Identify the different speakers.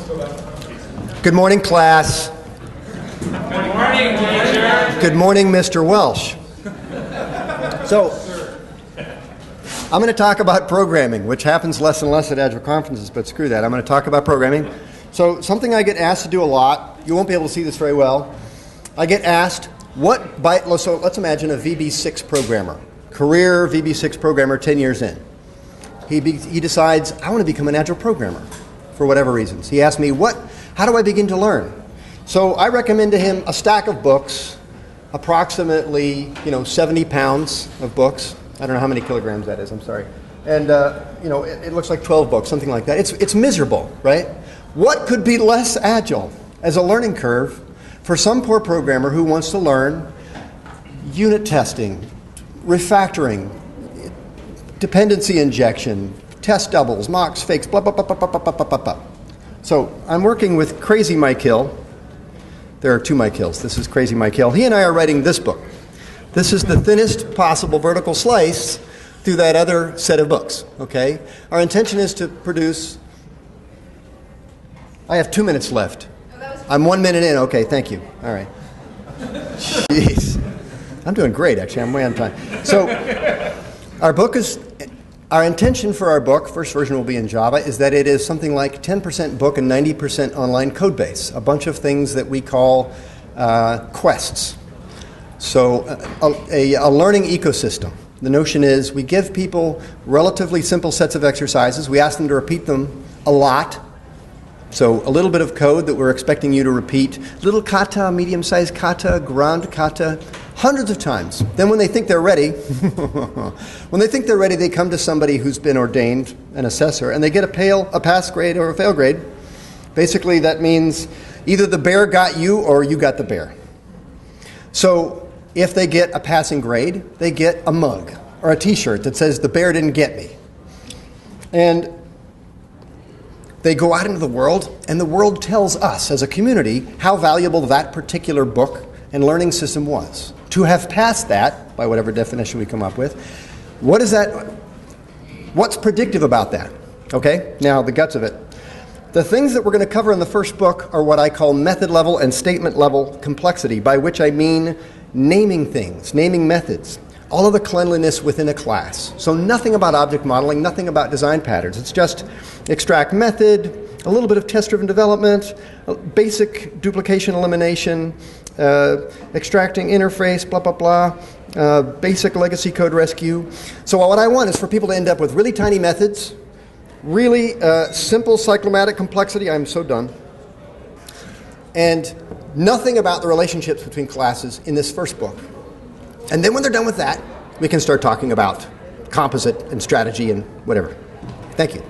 Speaker 1: Good morning, class.
Speaker 2: Good morning, teacher.
Speaker 1: Good morning, Mr. Welsh. So, I'm going to talk about programming, which happens less and less at Agile conferences, but screw that. I'm going to talk about programming. So, something I get asked to do a lot, you won't be able to see this very well. I get asked, so let's imagine a VB6 programmer, career VB6 programmer 10 years in. He decides, I want to become an Agile programmer for whatever reasons. He asks me, how do I begin to learn? So I recommend to him a stack of books, approximately 70 pounds of books. I don't know how many kilograms that is, I'm sorry. And it looks like 12 books, something like that. It's miserable, right? What could be less Agile as a learning curve for some poor programmer who wants to learn unit testing, refactoring, dependency injection, test doubles, mocks, fakes, blah, blah, blah, blah, blah, blah, blah, blah, blah. So I'm working with Crazy Mike Hill. There are two Mike Hills. This is Crazy Mike Hill. He and I are writing this book. This is the thinnest possible vertical slice through that other set of books, okay? Our intention is to produce... I have 2 minutes left. I'm 1 minute in. Okay, thank you. All right. Jeez. I'm doing great, actually. I'm way on time. So our intention for our book, first version will be in Java, is that it is something like 10% book and 90% online code base, a bunch of things that we call quests. So a learning ecosystem. The notion is we give people relatively simple sets of exercises. We ask them to repeat them a lot. So a little bit of code that we're expecting you to repeat, little kata, medium-sized kata, grand kata, hundreds of times. Then when they think they're ready, they come to somebody who's been ordained, an assessor, and they get a pass grade or a fail grade. Basically, that means either the bear got you or you got the bear. So if they get a passing grade, they get a mug or a T-shirt that says, "The bear didn't get me." And they go out into the world, and the world tells us as a community how valuable that particular book and learning system was. To have passed that, by whatever definition we come up with, what's predictive about that? Okay, now the guts of it. The things that we're going to cover in the first book are what I call method level and statement level complexity, by which I mean naming things, naming methods, all of the cleanliness within a class. So nothing about object modeling, nothing about design patterns. It's just extract method, a little bit of test-driven development, basic duplication elimination, extracting interface, blah, blah, blah, basic legacy code rescue. So what I want is for people to end up with really tiny methods, really simple cyclomatic complexity. I'm so done. And nothing about the relationships between classes in this first book. And then when they're done with that, we can start talking about composite and strategy and whatever. Thank you.